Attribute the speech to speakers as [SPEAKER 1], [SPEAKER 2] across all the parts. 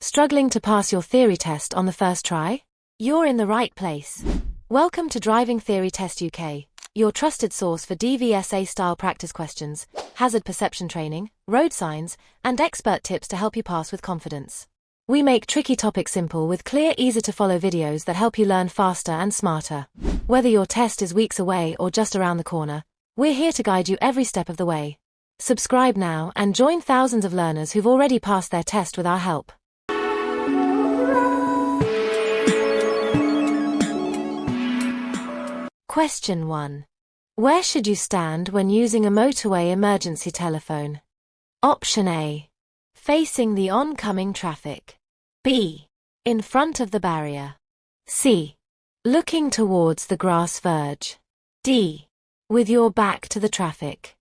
[SPEAKER 1] Struggling to pass your theory test on the first try? You're in the right place. Welcome to Driving Theory Test UK, your trusted source for DVSA-style practice questions, hazard perception training, road signs, and expert tips to help you pass with confidence. We make tricky topics simple with clear, easy-to-follow videos that help you learn faster and smarter. Whether your test is weeks away or just around the corner, we're here to guide you every step of the way. Subscribe now and join thousands of learners who've already passed their test with our help. Question 1. Where should you stand when using a motorway emergency telephone? Option A. Facing the oncoming traffic. B. In front of the barrier. C. Looking towards the grass verge. D. With your back to the traffic.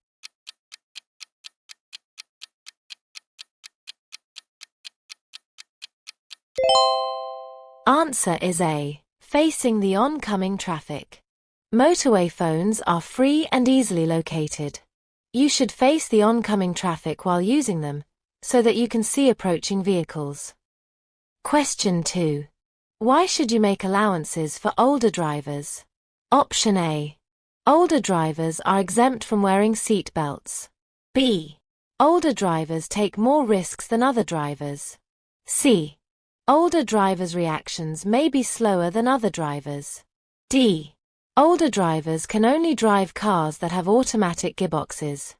[SPEAKER 1] Answer is A. Facing the oncoming traffic. Motorway phones are free and easily located. You should face the oncoming traffic while using them, so that you can see approaching vehicles. Question 2. Why should you make allowances for older drivers? Option A. Older drivers are exempt from wearing seat belts. B. Older drivers take more risks than other drivers. C. Older drivers' reactions may be slower than other drivers. D. Older drivers can only drive cars that have automatic gearboxes.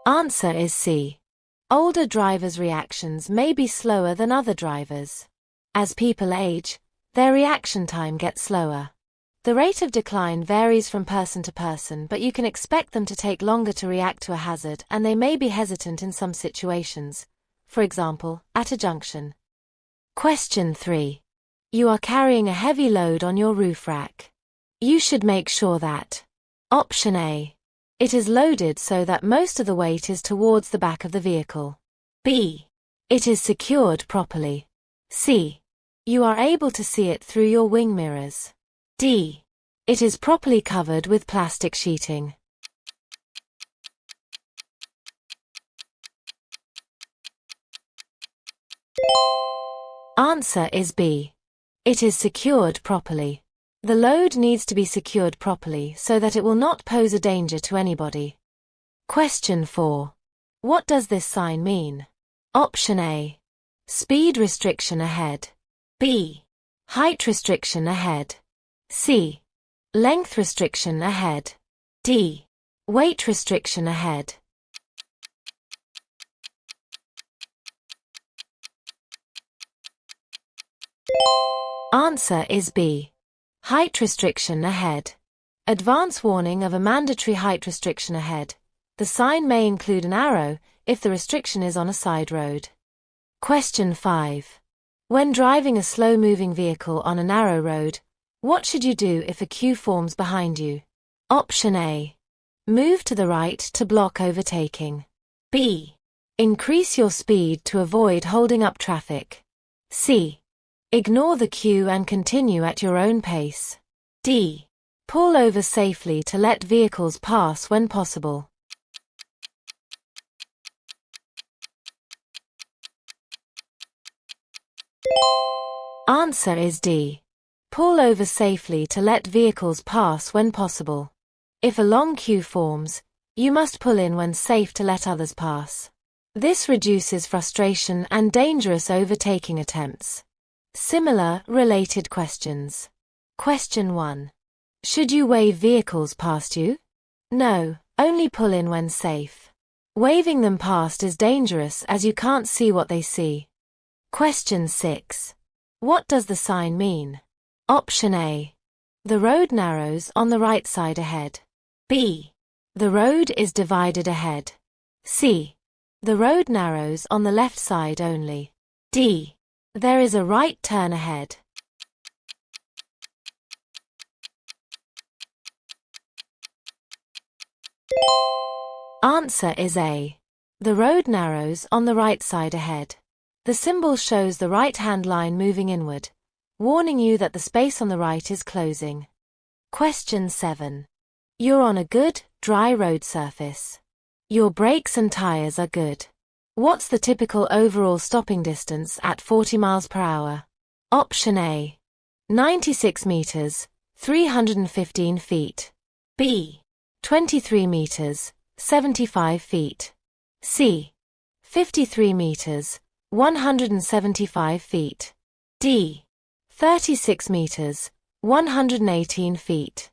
[SPEAKER 1] Answer is C. Older drivers' reactions may be slower than other drivers. As people age, their reaction time gets slower. The rate of decline varies from person to person, but you can expect them to take longer to react to a hazard, and they may be hesitant in some situations. For example, at a junction. Question 3. You are carrying a heavy load on your roof rack. You should make sure that Option A. It is loaded so that most of the weight is towards the back of the vehicle. B. It is secured properly. C. You are able to see it through your wing mirrors. D. It is properly covered with plastic sheeting. Answer is B. It is secured properly. The load needs to be secured properly so that it will not pose a danger to anybody. Question 4. What does this sign mean? Option A. Speed restriction ahead. B. Height restriction ahead. C. Length restriction ahead. D. Weight restriction ahead. Answer is B. Height restriction ahead. Advance warning of a mandatory height restriction ahead. The sign may include an arrow if the restriction is on a side road. Question 5. When driving a slow-moving vehicle on a narrow road, what should you do if a queue forms behind you? Option A. Move to the right to block overtaking. B. Increase your speed to avoid holding up traffic. C. Ignore the queue and continue at your own pace. D. Pull over safely to let vehicles pass when possible. Answer is D. Pull over safely to let vehicles pass when possible. If a long queue forms, you must pull in when safe to let others pass. This reduces frustration and dangerous overtaking attempts. Similar, related questions. Question 1. Should you wave vehicles past you? No, only pull in when safe. Waving them past is dangerous as you can't see what they see. Question 6. What does the sign mean? Option A. The road narrows on the right side ahead. B. The road is divided ahead. C. The road narrows on the left side only. D. There is a right turn ahead. Answer is A. The road narrows on the right side ahead. The symbol shows the right-hand line moving inward, warning you that the space on the right is closing. Question 7. You're on a good, dry road surface. Your brakes and tires are good. What's the typical overall stopping distance at 40 miles per hour? Option A. 96 meters, 315 feet. B. 23 meters, 75 feet. C. 53 meters, 175 feet. D. 36 meters, 118 feet.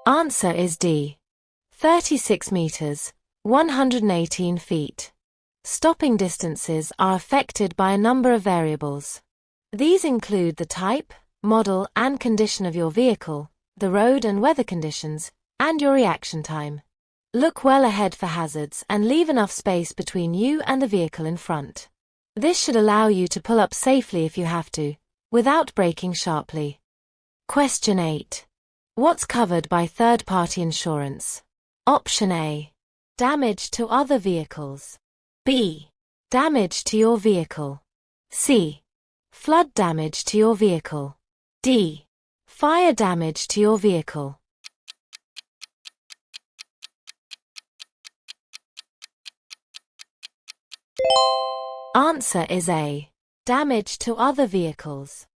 [SPEAKER 1] Answer is D. 36 meters, 118 feet. Stopping distances are affected by a number of variables. These include the type, model, and condition of your vehicle, the road and weather conditions, and your reaction time. Look well ahead for hazards and leave enough space between you and the vehicle in front. This should allow you to pull up safely if you have to, without braking sharply. Question 8. What's covered by third-party insurance? Option A. Damage to other vehicles. B. Damage to your vehicle. C. Flood damage to your vehicle. D. Fire damage to your vehicle. Answer is A. Damage to other vehicles.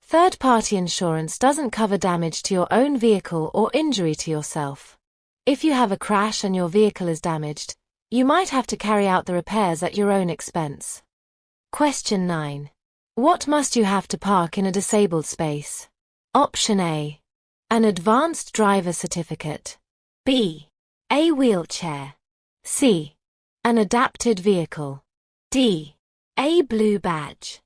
[SPEAKER 1] Third-party insurance doesn't cover damage to your own vehicle or injury to yourself. If you have a crash and your vehicle is damaged, you might have to carry out the repairs at your own expense. Question 9. What must you have to park in a disabled space? Option A. An advanced driver certificate. B. A wheelchair. C. An adapted vehicle. D. A blue badge.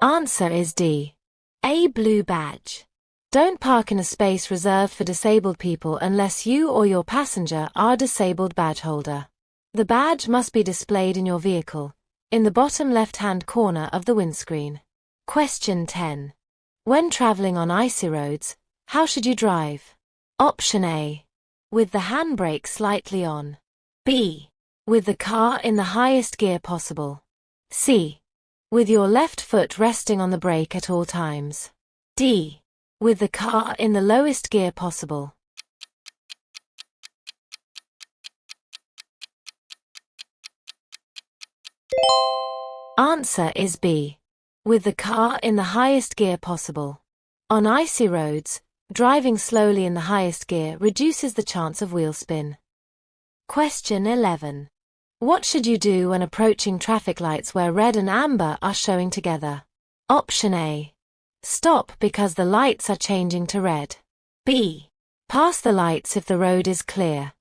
[SPEAKER 1] Answer is D. A blue badge. Don't park in a space reserved for disabled people unless you or your passenger are a disabled badge holder. The badge must be displayed in your vehicle, in the bottom left-hand corner of the windscreen. Question 10. When traveling on icy roads, how should you drive? Option A. With the handbrake slightly on. B. With the car in the highest gear possible. C. With your left foot resting on the brake at all times. D. With the car in the lowest gear possible. Answer is B. With the car in the highest gear possible. On icy roads, driving slowly in the highest gear reduces the chance of wheel spin. Question 11. What should you do when approaching traffic lights where red and amber are showing together? Option A. Stop because the lights are changing to red. B. Pass the lights if the road is clear.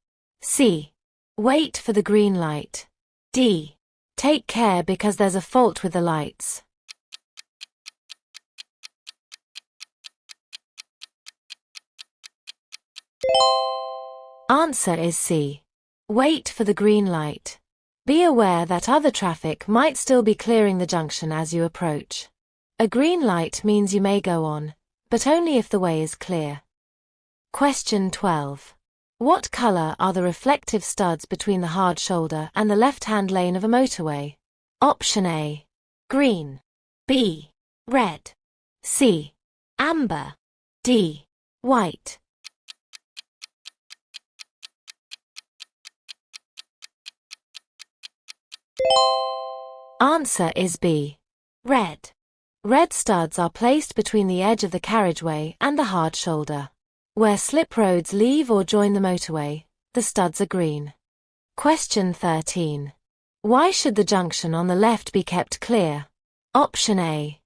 [SPEAKER 1] C. Wait for the green light. D. Take care because there's a fault with the lights. Answer is C. Wait for the green light. Be aware that other traffic might still be clearing the junction as you approach. A green light means you may go on, but only if the way is clear. Question 12. What color are the reflective studs between the hard shoulder and the left-hand lane of a motorway? Option A. Green. B. Red. C. Amber. D. White. Answer is B. Red. Red studs are placed between the edge of the carriageway and the hard shoulder. Where slip roads leave or join the motorway, the studs are green. Question 13. Why should the junction on the left be kept clear? Option A.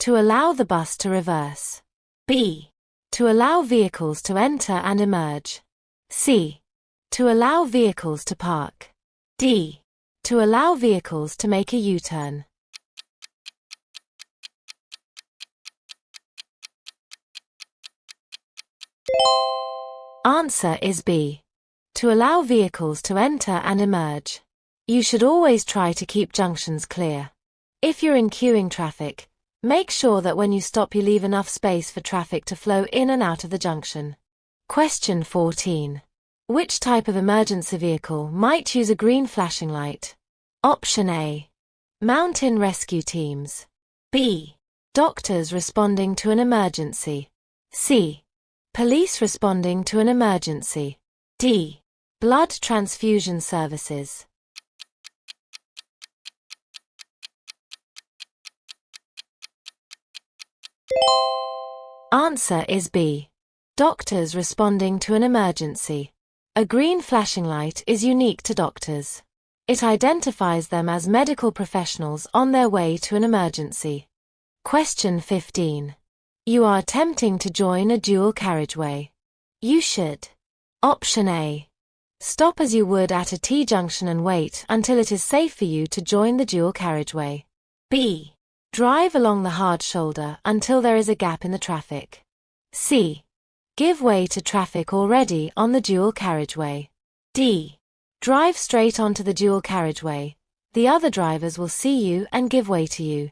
[SPEAKER 1] To allow the bus to reverse. B. To allow vehicles to enter and emerge. C. To allow vehicles to park. D. To allow vehicles to make a U-turn. Answer is B. To allow vehicles to enter and emerge. You should always try to keep junctions clear. If you're in queuing traffic, make sure that when you stop you leave enough space for traffic to flow in and out of the junction. Question 14. Which type of emergency vehicle might use a green flashing light? Option A. Mountain rescue teams. B. Doctors responding to an emergency. C. Police responding to an emergency. D. Blood transfusion services. Answer is B. Doctors responding to an emergency. A green flashing light is unique to doctors. It identifies them as medical professionals on their way to an emergency. Question 15. You are attempting to join a dual carriageway. You should. Option A. Stop as you would at a T-junction and wait until it is safe for you to join the dual carriageway. B. Drive along the hard shoulder until there is a gap in the traffic. C. Give way to traffic already on the dual carriageway. D. Drive straight onto the dual carriageway. The other drivers will see you and give way to you.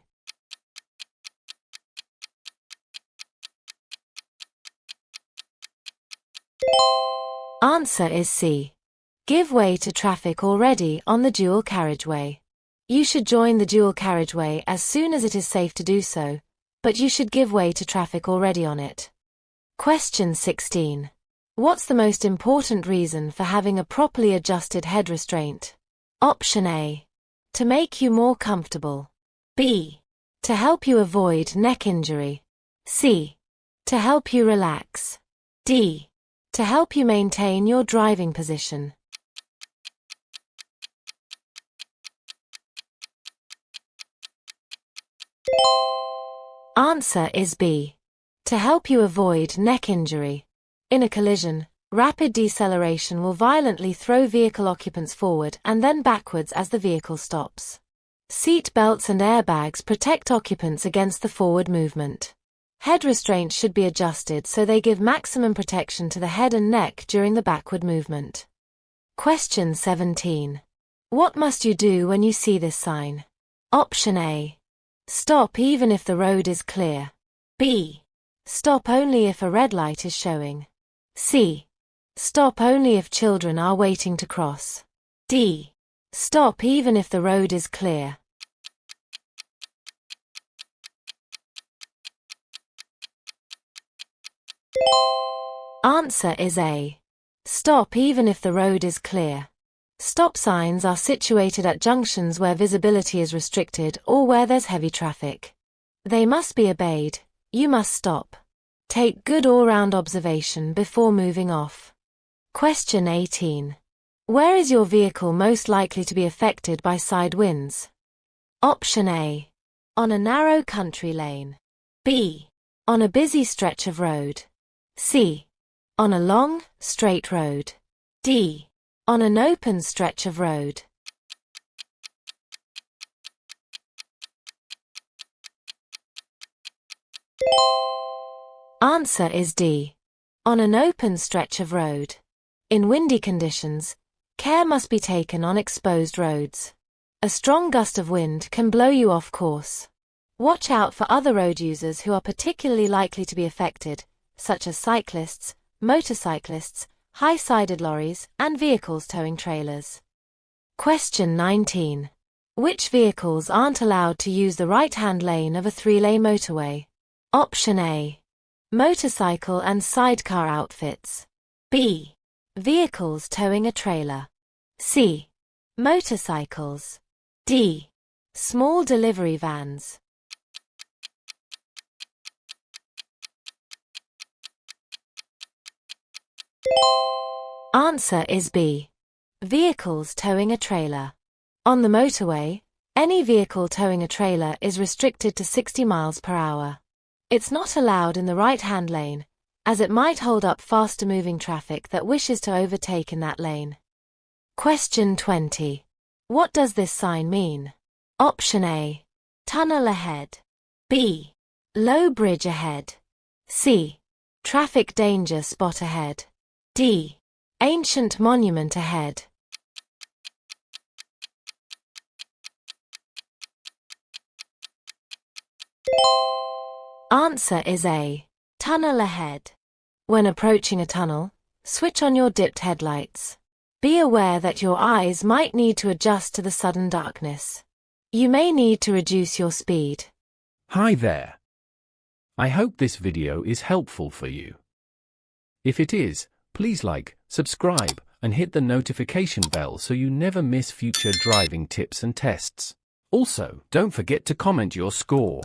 [SPEAKER 1] Answer is C. Give way to traffic already on the dual carriageway. You should join the dual carriageway as soon as it is safe to do so, but you should give way to traffic already on it. Question 16. What's the most important reason for having a properly adjusted head restraint? Option A. To make you more comfortable. B. To help you avoid neck injury. C. To help you relax. D. To help you maintain your driving position. Answer is B. To help you avoid neck injury. In a collision, rapid deceleration will violently throw vehicle occupants forward and then backwards as the vehicle stops. Seat belts and airbags protect occupants against the forward movement. Head restraints should be adjusted so they give maximum protection to the head and neck during the backward movement. Question 17. What must you do when you see this sign? Option A. Stop even if the road is clear. B. Stop only if a red light is showing. C. Stop only if children are waiting to cross. D. Stop even if the road is clear. Answer is A. Stop even if the road is clear. Stop signs are situated at junctions where visibility is restricted or where there's heavy traffic. They must be obeyed. You must stop. Take good all-round observation before moving off. Question 18. Where is your vehicle most likely to be affected by side winds? Option A. On a narrow country lane. B. On a busy stretch of road. C. On a long, straight road. D. On an open stretch of road. Answer is D. On an open stretch of road. In windy conditions, care must be taken on exposed roads. A strong gust of wind can blow you off course. Watch out for other road users who are particularly likely to be affected, such as cyclists, motorcyclists, high-sided lorries, and vehicles towing trailers. Question 19. Which vehicles aren't allowed to use the right-hand lane of a three-lane motorway? Option A. Motorcycle and sidecar outfits. B. Vehicles towing a trailer. C. Motorcycles. D. Small delivery vans. Answer is B. Vehicles towing a trailer. On the motorway, any vehicle towing a trailer is restricted to 60 miles per hour. It's not allowed in the right-hand lane, as it might hold up faster-moving traffic that wishes to overtake in that lane. Question 20. What does this sign mean? Option A. Tunnel ahead. B. Low bridge ahead. C. Traffic danger spot ahead. D. Ancient monument ahead. Answer is A. Tunnel ahead. When approaching a tunnel, Switch on your dipped headlights. Be aware that your eyes might need to adjust to the sudden darkness. You may need to reduce your speed.
[SPEAKER 2] Hi there. I hope this video is helpful for you. If it is, please like, subscribe, and hit the notification bell so you never miss future driving tips and tests. Also, don't forget to comment your score.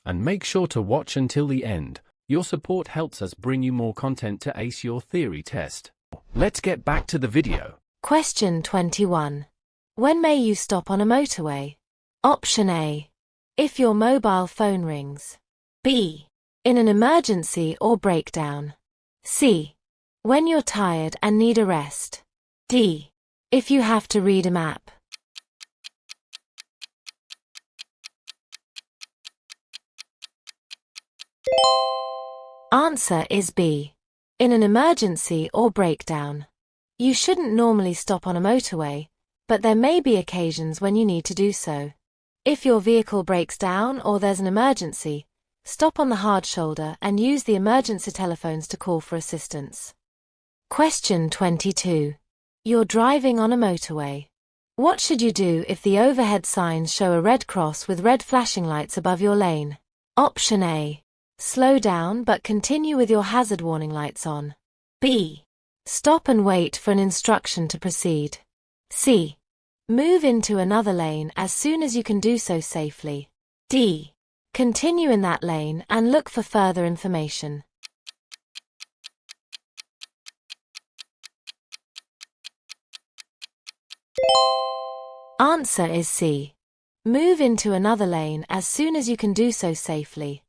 [SPEAKER 2] And make sure to watch until the end. Your support helps us bring you more content to ace your theory test. Let's get back to the video.
[SPEAKER 1] Question 21. When may you stop on a motorway? Option A. If your mobile phone rings. B. In an emergency or breakdown. C. When you're tired and need a rest. D. If you have to read a map. Answer is B. In an emergency or breakdown. You shouldn't normally stop on a motorway, but there may be occasions when you need to do so. If your vehicle breaks down or there's an emergency, stop on the hard shoulder and use the emergency telephones to call for assistance. Question 22. You're driving on a motorway. What should you do if the overhead signs show a red cross with red flashing lights above your lane? Option A. Slow down but continue with your hazard warning lights on. B. Stop and wait for an instruction to proceed. C. Move into another lane as soon as you can do so safely. D. Continue in that lane and look for further information. Answer is C. Move into another lane as soon as you can do so safely.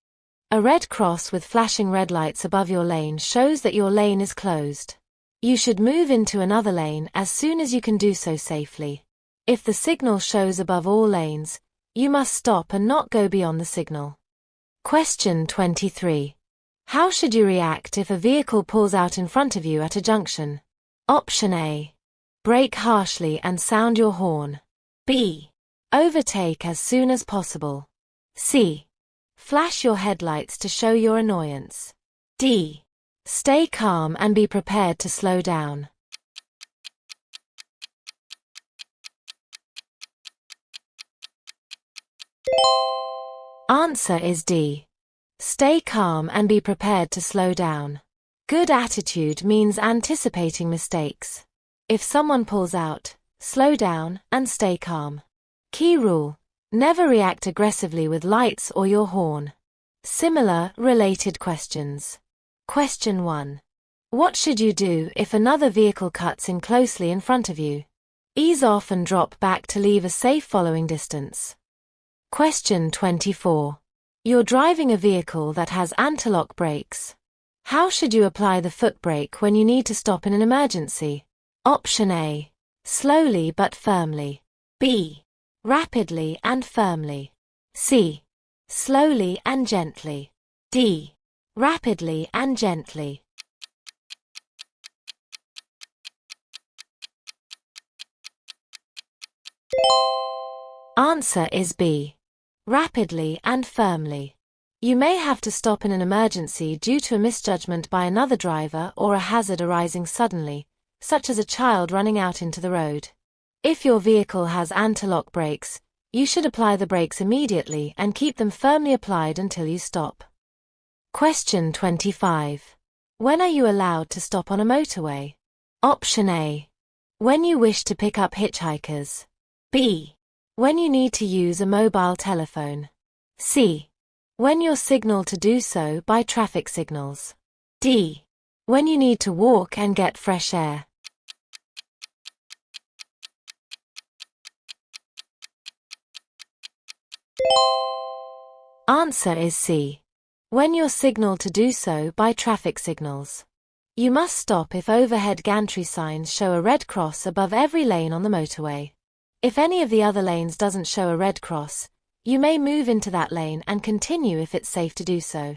[SPEAKER 1] A red cross with flashing red lights above your lane shows that your lane is closed. You should move into another lane as soon as you can do so safely. If the signal shows above all lanes, you must stop and not go beyond the signal. Question 23. How should you react if a vehicle pulls out in front of you at a junction? Option A. Brake harshly and sound your horn. B. Overtake as soon as possible. C. Flash your headlights to show your annoyance. D. Stay calm and be prepared to slow down. Answer is D. Stay calm and be prepared to slow down. Good attitude means anticipating mistakes. If someone pulls out, slow down and stay calm. Key rule: never react aggressively with lights or your horn. Similar, related questions. Question 1. What should you do if another vehicle cuts in closely in front of you? Ease off and drop back to leave a safe following distance. Question 24. You're driving a vehicle that has anti-lock brakes. How should you apply the foot brake when you need to stop in an emergency? Option A. Slowly but firmly. B. Rapidly and firmly. C. Slowly and gently. D. Rapidly and gently. Answer is B. Rapidly and firmly. You may have to stop in an emergency due to a misjudgment by another driver or a hazard arising suddenly, such as a child running out into the road. If your vehicle has anti-lock brakes, you should apply the brakes immediately and keep them firmly applied until you stop. Question 25. When are you allowed to stop on a motorway? Option A. When you wish to pick up hitchhikers. B. When you need to use a mobile telephone. C. When you're signaled to do so by traffic signals. D. When you need to walk and get fresh air. Answer is C. When you're signaled to do so by traffic signals. You must stop if overhead gantry signs show a red cross above every lane on the motorway. If any of the other lanes doesn't show a red cross, you may move into that lane and continue if it's safe to do so.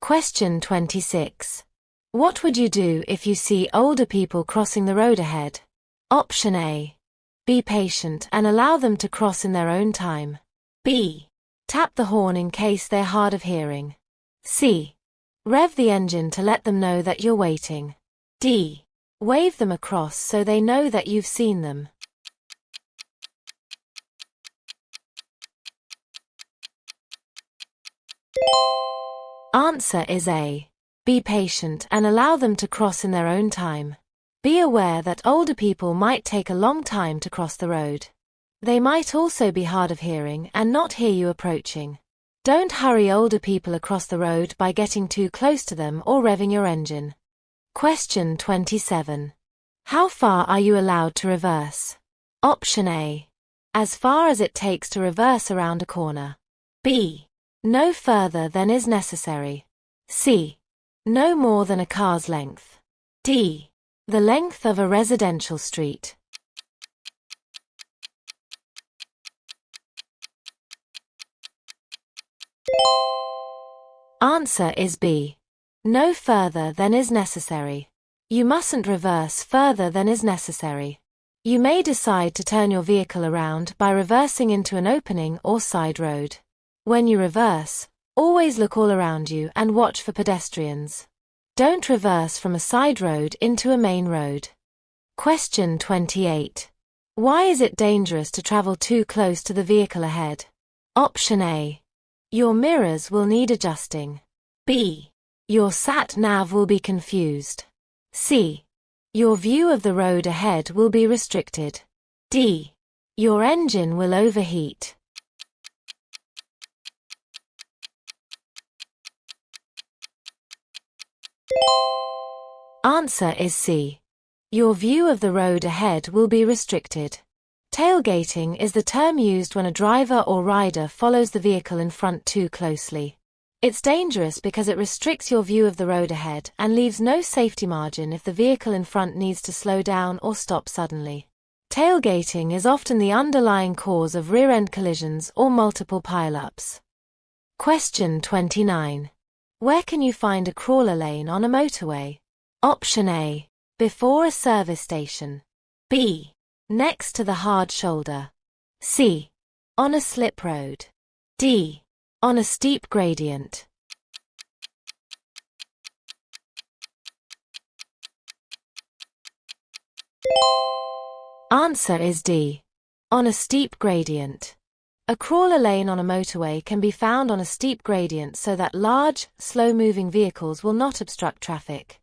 [SPEAKER 1] Question 26. What would you do if you see older people crossing the road ahead? Option A. Be patient and allow them to cross in their own time. B. Tap the horn in case they're hard of hearing. C. Rev the engine to let them know that you're waiting. D. Wave them across so they know that you've seen them. Answer is A. Be patient and allow them to cross in their own time. Be aware that older people might take a long time to cross the road. They might also be hard of hearing and not hear you approaching. Don't hurry older people across the road by getting too close to them or revving your engine. Question 27. How far are you allowed to reverse? Option A. As far as it takes to reverse around a corner. B. No further than is necessary. C. No more than a car's length. D. The length of a residential street. Answer is B. No further than is necessary. You mustn't reverse further than is necessary. You may decide to turn your vehicle around by reversing into an opening or side road. When you reverse, always look all around you and watch for pedestrians. Don't reverse from a side road into a main road. Question 28. Why is it dangerous to travel too close to the vehicle ahead? Option A. Your mirrors will need adjusting. B. Your sat-nav will be confused. C. Your view of the road ahead will be restricted. D. Your engine will overheat. Answer is C. Your view of the road ahead will be restricted. Tailgating is the term used when a driver or rider follows the vehicle in front too closely. It's dangerous because it restricts your view of the road ahead and leaves no safety margin if the vehicle in front needs to slow down or stop suddenly. Tailgating is often the underlying cause of rear-end collisions or multiple pile-ups. Question 29. Where can you find a crawler lane on a motorway? Option A. Before a service station. B. Next to the hard shoulder. C. On a slip road. D. On a steep gradient. Answer is D. On a steep gradient. A crawler lane on a motorway can be found on a steep gradient so that large, slow-moving vehicles will not obstruct traffic.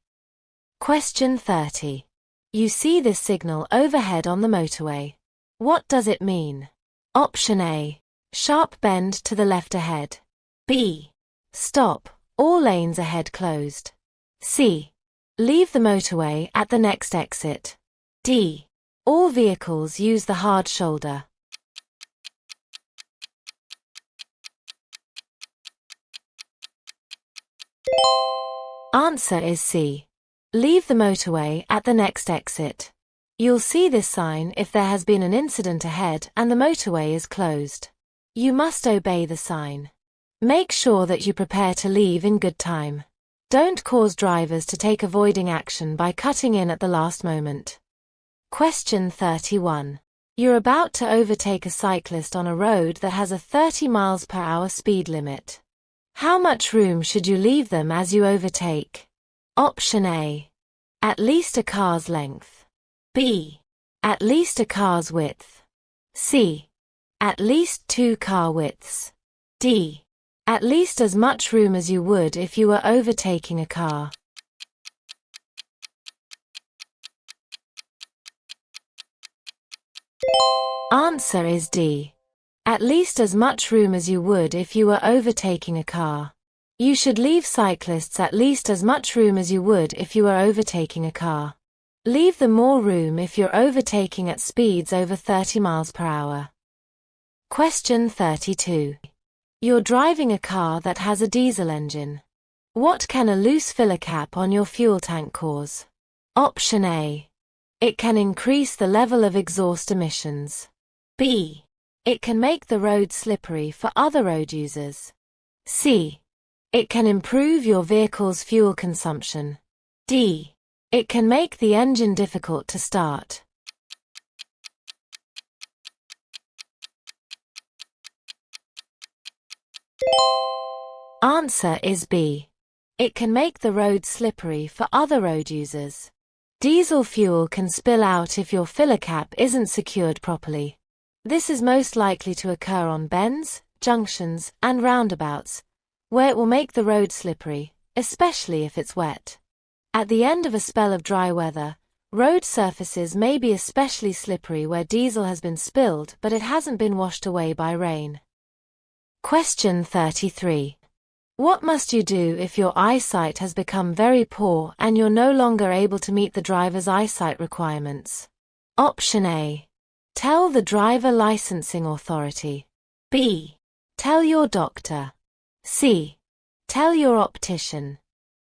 [SPEAKER 1] Question 30. You see this signal overhead on the motorway. What does it mean? Option A. Sharp bend to the left ahead. B. Stop, all lanes ahead closed. C. Leave the motorway at the next exit. D. All vehicles use the hard shoulder. Answer is C. Leave the motorway at the next exit. You'll see this sign if there has been an incident ahead and the motorway is closed. You must obey the sign. Make sure that you prepare to leave in good time. Don't cause drivers to take avoiding action by cutting in at the last moment. Question 31. You're about to overtake a cyclist on a road that has a 30 miles per hour speed limit. How much room should you leave them as you overtake? Option A. At least a car's length. B. At least a car's width. C. At least 2 car widths. D. At least as much room as you would if you were overtaking a car. Answer is D. At least as much room as you would if you were overtaking a car. You should leave cyclists at least as much room as you would if you were overtaking a car. Leave them more room if you're overtaking at speeds over 30 miles per hour. Question 32. You're driving a car that has a diesel engine. What can a loose filler cap on your fuel tank cause? Option A. It can increase the level of exhaust emissions. B. It can make the road slippery for other road users. C. It can improve your vehicle's fuel consumption. D. It can make the engine difficult to start. Answer is B. It can make the road slippery for other road users. Diesel fuel can spill out if your filler cap isn't secured properly. This is most likely to occur on bends, junctions, and roundabouts, where it will make the road slippery, especially if it's wet. At the end of a spell of dry weather, road surfaces may be especially slippery where diesel has been spilled but it hasn't been washed away by rain. Question 33. What must you do if your eyesight has become very poor and you're no longer able to meet the driver's eyesight requirements? Option A. Tell the driver licensing authority. B. Tell your doctor. C. Tell your optician.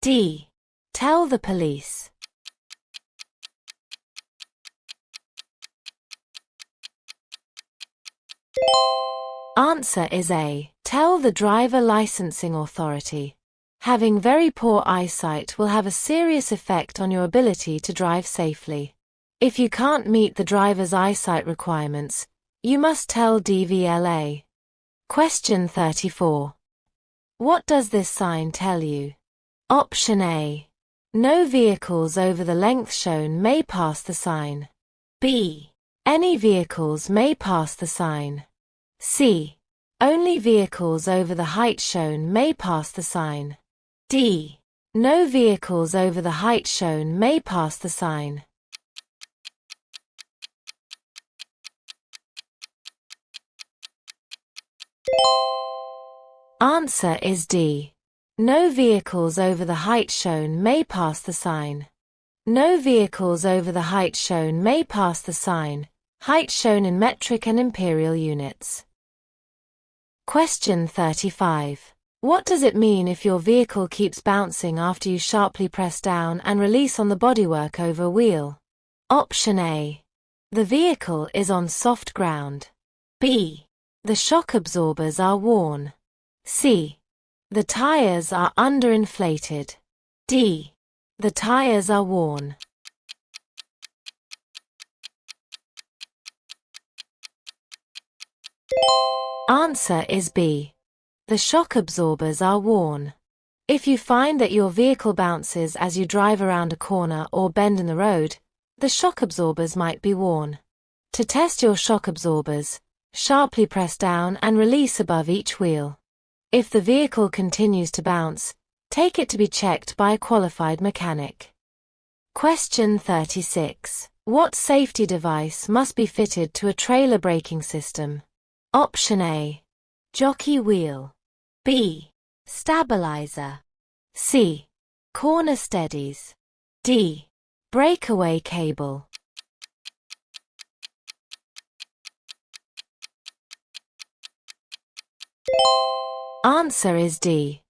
[SPEAKER 1] D. Tell the police. Answer is A. Tell the driver licensing authority. Having very poor eyesight will have a serious effect on your ability to drive safely. If you can't meet the driver's eyesight requirements, you must tell DVLA. Question 34. What does this sign tell you? Option A. No vehicles over the length shown may pass the sign. B. Any vehicles may pass the sign. C. Only vehicles over the height shown may pass the sign. D. No vehicles over the height shown may pass the sign. Answer is D. No vehicles over the height shown may pass the sign. No vehicles over the height shown may pass the sign, height shown in metric and imperial units. Question 35. What does it mean if your vehicle keeps bouncing after you sharply press down and release on the bodywork over a wheel? Option A. The vehicle is on soft ground. B. The shock absorbers are worn. C. The tires are underinflated. D. The tires are worn. Answer is B. The shock absorbers are worn. If you find that your vehicle bounces as you drive around a corner or bend in the road, the shock absorbers might be worn. To test your shock absorbers, sharply press down and release above each wheel. If the vehicle continues to bounce, take it to be checked by a qualified mechanic. Question 36. What safety device must be fitted to a trailer braking system? Option A. Jockey wheel. B. Stabilizer. C. Corner steadies. D. Breakaway cable. Answer is D.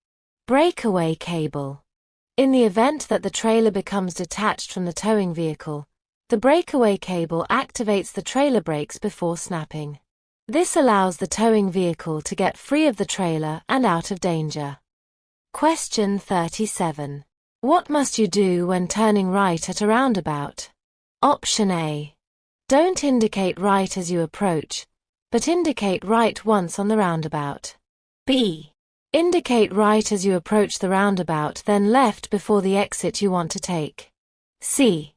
[SPEAKER 1] Breakaway cable. In the event that the trailer becomes detached from the towing vehicle, the breakaway cable activates the trailer brakes before snapping. This allows the towing vehicle to get free of the trailer and out of danger. Question 37. What must you do when turning right at a roundabout? Option A. Don't indicate right as you approach, but indicate right once on the roundabout. B. Indicate right as you approach the roundabout, then left before the exit you want to take. C.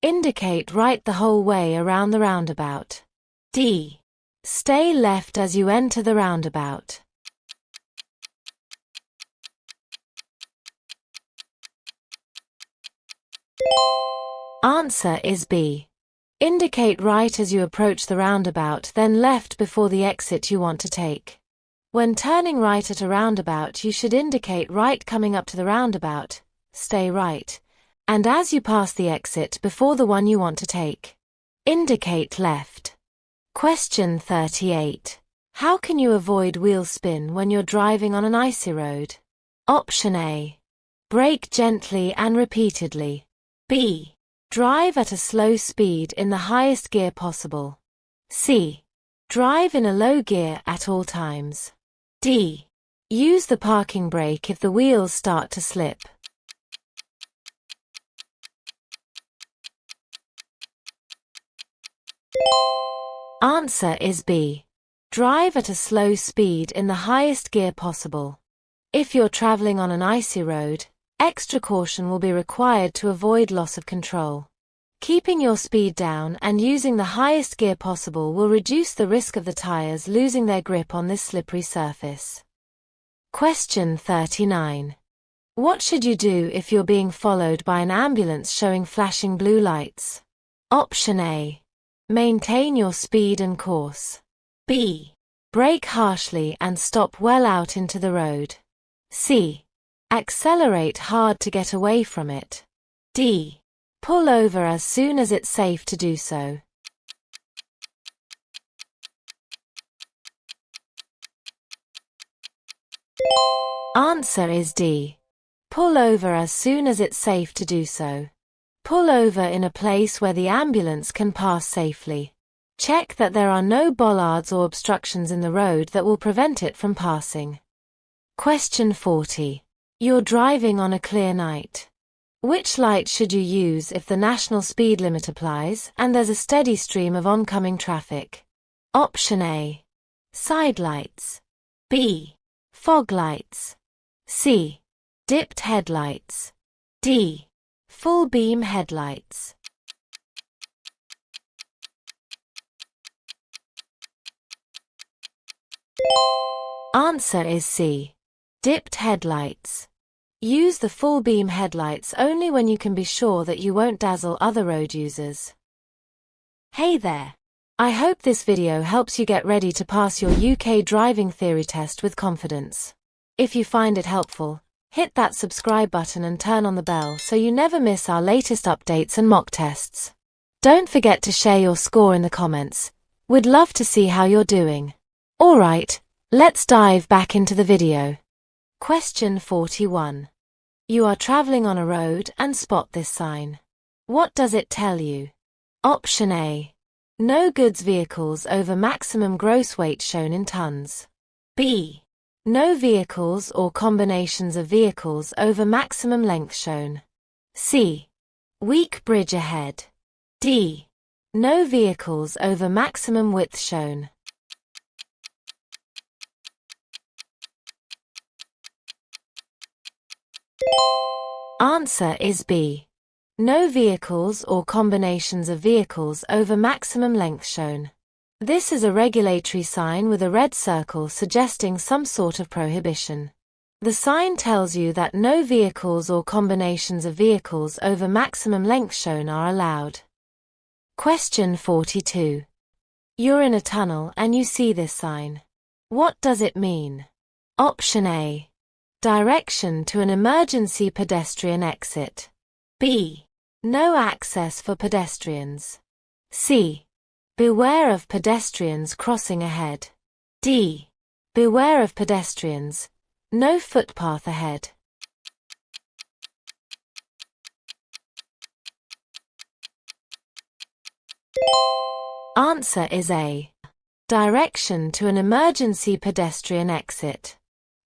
[SPEAKER 1] Indicate right the whole way around the roundabout. D. Stay left as you enter the roundabout. Answer is B. Indicate right as you approach the roundabout, then left before the exit you want to take. When turning right at a roundabout, you should indicate right coming up to the roundabout, stay right, and as you pass the exit before the one you want to take, indicate left. Question 38. How can you avoid wheel spin when you're driving on an icy road? Option A. Brake gently and repeatedly. B. Drive at a slow speed in the highest gear possible. C. Drive in a low gear at all times. D. Use the parking brake if the wheels start to slip. Answer is B. Drive at a slow speed in the highest gear possible. If you're traveling on an icy road, extra caution will be required to avoid loss of control. Keeping your speed down and using the highest gear possible will reduce the risk of the tires losing their grip on this slippery surface. Question 39. What should you do if you're being followed by an ambulance showing flashing blue lights? Option A. Maintain your speed and course. B. Brake harshly and stop well out into the road. C. Accelerate hard to get away from it. D. Pull over as soon as it's safe to do so. Answer is D. Pull over as soon as it's safe to do so. Pull over in a place where the ambulance can pass safely. Check that there are no bollards or obstructions in the road that will prevent it from passing. Question 40. You're driving on a clear night. Which light should you use if the national speed limit applies and there's a steady stream of oncoming traffic? Option A. Side lights. B. Fog lights. C. Dipped headlights. D. Full beam headlights. Answer is C. Dipped headlights. Use the full beam headlights only when you can be sure that you won't dazzle other road users. Hey there! I hope this video helps you get ready to pass your UK driving theory test with confidence. If you find it helpful, hit that subscribe button and turn on the bell so you never miss our latest updates and mock tests. Don't forget to share your score in the comments. We'd love to see how you're doing. Alright, let's dive back into the video. Question 41. You are traveling on a road and spot this sign. What does it tell you? Option A. No goods vehicles over maximum gross weight shown in tons. B. No vehicles or combinations of vehicles over maximum length shown. C. Weak bridge ahead. D. No vehicles over maximum width shown. Answer is B. No vehicles or combinations of vehicles over maximum length shown. This is a regulatory sign with a red circle suggesting some sort of prohibition. The sign tells you that no vehicles or combinations of vehicles over maximum length shown are allowed. Question 42. You're in a tunnel and you see this sign. What does it mean? Option A. Direction to an emergency pedestrian exit. B. No access for pedestrians. C. Beware of pedestrians crossing ahead. D. Beware of pedestrians. No footpath ahead. Answer is A. Direction to an emergency pedestrian exit.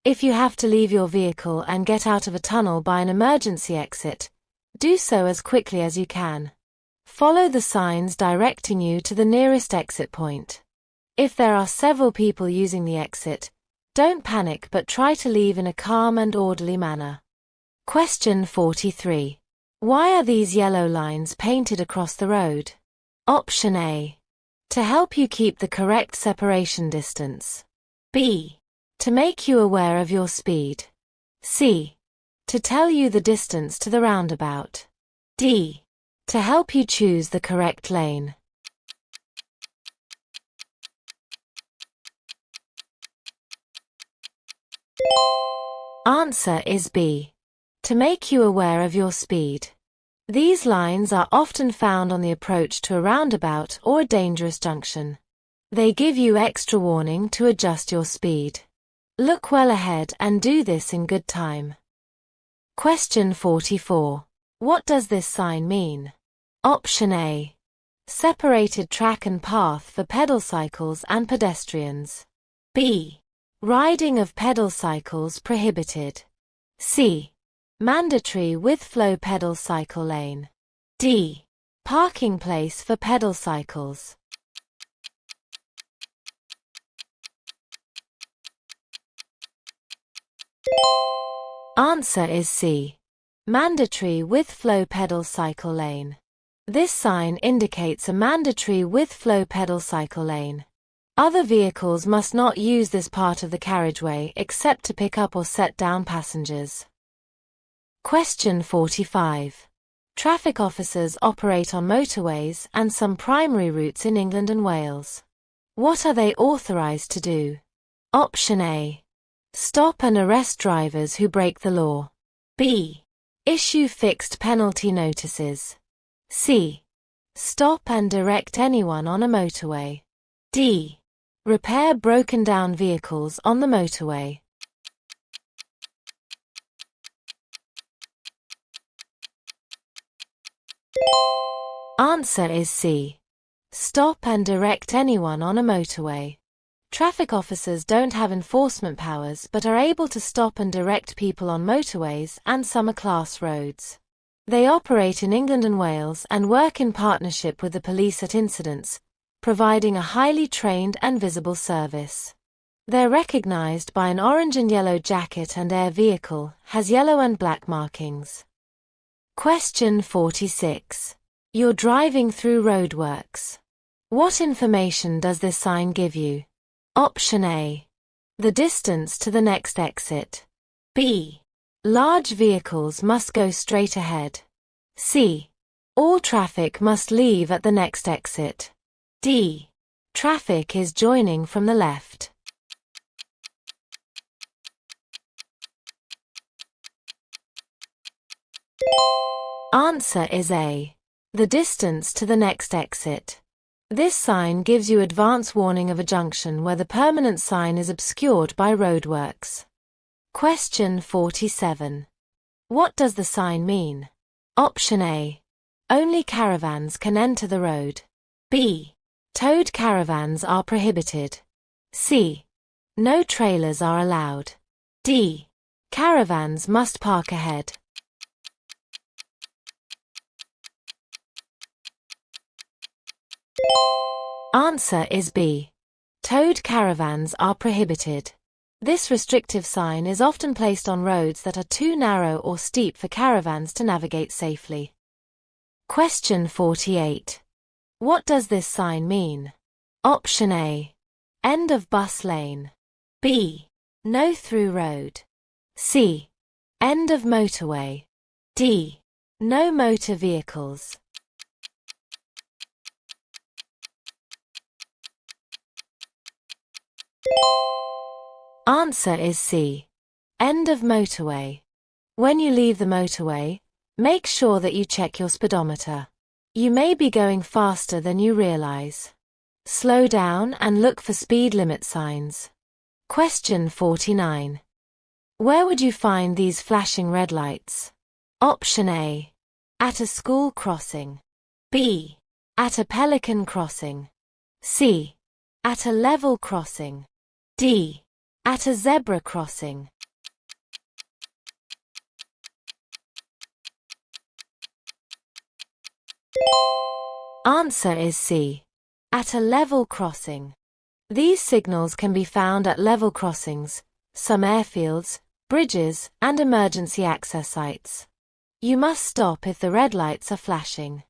[SPEAKER 1] If you have to leave your vehicle and get out of a tunnel by an emergency exit, do so as quickly as you can. Follow the signs directing you to the nearest exit point. If there are several people using the exit, don't panic but try to leave in a calm and orderly manner. Question 43. Why are these yellow lines painted across the road? Option A. To help you keep the correct separation distance. B. To make you aware of your speed. C. To tell you the distance to the roundabout. D. To help you choose the correct lane. Answer is B. To make you aware of your speed. These lines are often found on the approach to a roundabout or a dangerous junction. They give you extra warning to adjust your speed. Look well ahead and do this in good time. Question 44. What does this sign mean? Option A. Separated track and path for pedal cycles and pedestrians. B. Riding of pedal cycles prohibited. C. Mandatory with-flow pedal cycle lane. D. Parking place for pedal cycles. Answer is C. Mandatory with-flow pedal cycle lane. This sign indicates a mandatory with-flow pedal cycle lane. Other vehicles must not use this part of the carriageway except to pick up or set down passengers. Question 45. Traffic officers operate on motorways and some primary routes in England and Wales. What are they authorised to do? Option A. Stop and arrest drivers who break the law. B. Issue fixed penalty notices. C. Stop and direct anyone on a motorway. D. Repair broken down vehicles on the motorway. Answer is C. Stop and direct anyone on a motorway. Traffic officers don't have enforcement powers but are able to stop and direct people on motorways and summer-class roads. They operate in England and Wales and work in partnership with the police at incidents, providing a highly trained and visible service. They're recognised by an orange and yellow jacket, and their vehicle has yellow and black markings. Question 46. You're driving through roadworks. What information does this sign give you? Option A. The distance to the next exit. B. Large vehicles must go straight ahead. C. All traffic must leave at the next exit. D. Traffic is joining from the left. Answer is A. The distance to the next exit. This sign gives you advance warning of a junction where the permanent sign is obscured by roadworks. Question 47. What does the sign mean? Option A. Only caravans can enter the road. B. Towed caravans are prohibited. C. No trailers are allowed. D. Caravans must park ahead. Answer is B. Towed caravans are prohibited. This restrictive sign is often placed on roads that are too narrow or steep for caravans to navigate safely. Question 48. What does this sign mean? Option A. End of bus lane. B. No through road. C. End of motorway. D. No motor vehicles. Answer is C. End of motorway. When you leave the motorway, make sure that you check your speedometer. You may be going faster than you realize. Slow down and look for speed limit signs. Question 49. Where would you find these flashing red lights? Option A. At a school crossing. B. At a pelican crossing. C. At a level crossing. D. At a zebra crossing. Answer is C. At a level crossing. These signals can be found at level crossings, some airfields, bridges, and emergency access sites. You must stop if the red lights are flashing.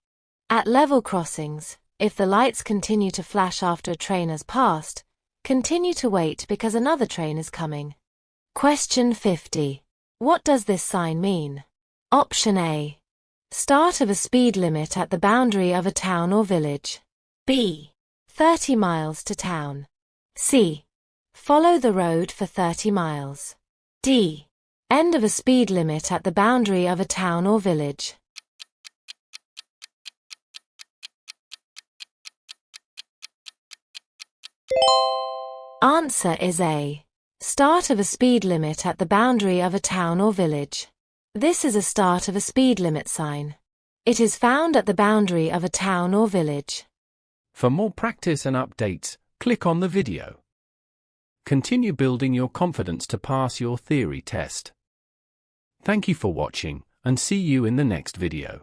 [SPEAKER 1] At level crossings, if the lights continue to flash after a train has passed, continue to wait because another train is coming. Question 50. What does this sign mean? Option A. Start of a speed limit at the boundary of a town or village. B. 30 miles to town. C. Follow the road for 30 miles. D. End of a speed limit at the boundary of a town or village. Answer is A. Start of a speed limit at the boundary of a town or village. This is a start of a speed limit sign. It is found at the boundary of a town or village.
[SPEAKER 2] For more practice and updates, click on the video. Continue building your confidence to pass your theory test. Thank you for watching, and see you in the next video.